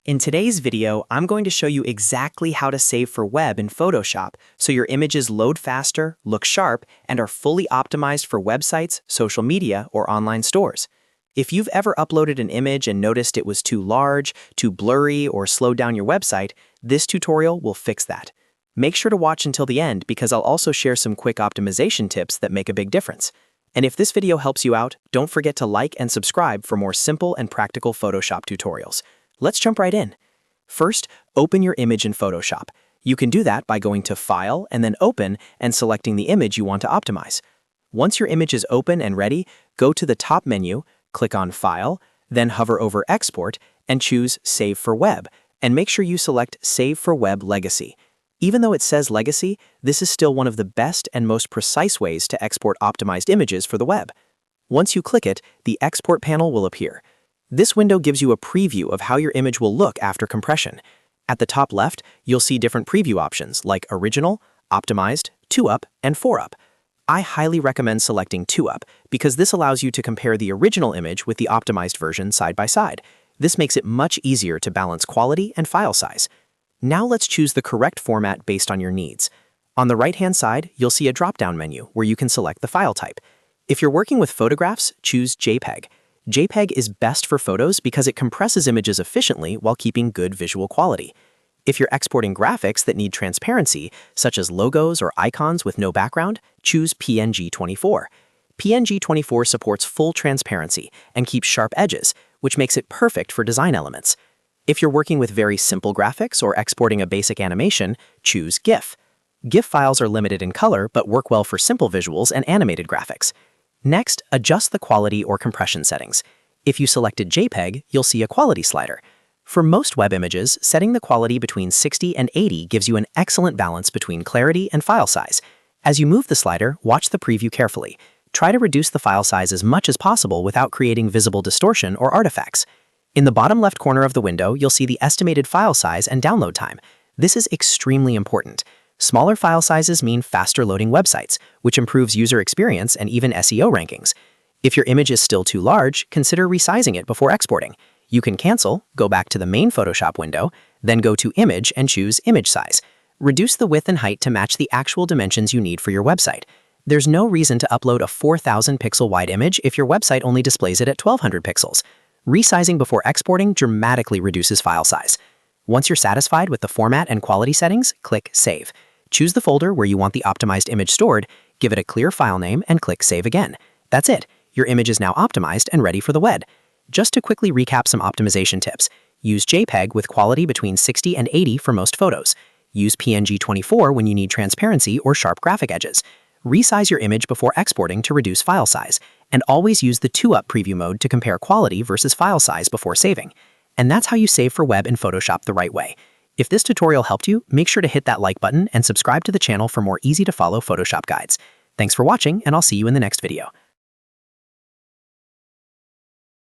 In today's video, I'm going to show you exactly how to save for web in Photoshop so your images load faster, look sharp, and are fully optimized for websites, social media, or online stores. If you've ever uploaded an image and noticed it was too large, too blurry, or slowed down your website, this tutorial will fix that. Make sure to watch until the end because I'll also share some quick optimization tips that make a big difference. And if this video helps you out, don't forget to like and subscribe for more simple and practical Photoshop tutorials. Let's jump right in. First, open your image in Photoshop. You can do that by going to File and then Open and selecting the image you want to optimize. Once your image is open and ready, go to the top menu, click on File, then hover over Export and choose Save for Web, and make sure you select Save for Web Legacy. Even though it says Legacy, this is still one of the best and most precise ways to export optimized images for the web. Once you click it, the Export panel will appear. This window gives you a preview of how your image will look after compression. At the top left, you'll see different preview options like Original, Optimized, 2-Up, and 4-Up. I highly recommend selecting 2-Up because this allows you to compare the original image with the optimized version side by side. This makes it much easier to balance quality and file size. Now let's choose the correct format based on your needs. On the right-hand side, you'll see a drop-down menu where you can select the file type. If you're working with photographs, choose JPEG. JPEG is best for photos because it compresses images efficiently while keeping good visual quality. If you're exporting graphics that need transparency, such as logos or icons with no background, choose PNG24. PNG24 supports full transparency and keeps sharp edges, which makes it perfect for design elements. If you're working with very simple graphics or exporting a basic animation, choose GIF. GIF files are limited in color but work well for simple visuals and animated graphics. Next, adjust the quality or compression settings. If you selected JPEG, you'll see a quality slider. For most web images, setting the quality between 60 and 80 gives you an excellent balance between clarity and file size. As you move the slider, watch the preview carefully. Try to reduce the file size as much as possible without creating visible distortion or artifacts. In the bottom left corner of the window, you'll see the estimated file size and download time. This is extremely important. Smaller file sizes mean faster loading websites, which improves user experience and even SEO rankings. If your image is still too large, consider resizing it before exporting. You can cancel, go back to the main Photoshop window, then go to Image and choose Image Size. Reduce the width and height to match the actual dimensions you need for your website. There's no reason to upload a 4,000 pixel wide image if your website only displays it at 1,200 pixels. Resizing before exporting dramatically reduces file size. Once you're satisfied with the format and quality settings, click Save. Choose the folder where you want the optimized image stored, give it a clear file name, and click Save again. That's it. Your image is now optimized and ready for the web. Just to quickly recap some optimization tips. Use JPEG with quality between 60 and 80 for most photos. Use PNG24 when you need transparency or sharp graphic edges. Resize your image before exporting to reduce file size. And always use the 2-Up preview mode to compare quality versus file size before saving. And that's how you save for web in Photoshop the right way. If this tutorial helped you, make sure to hit that like button and subscribe to the channel for more easy-to-follow Photoshop guides. Thanks for watching, and I'll see you in the next video.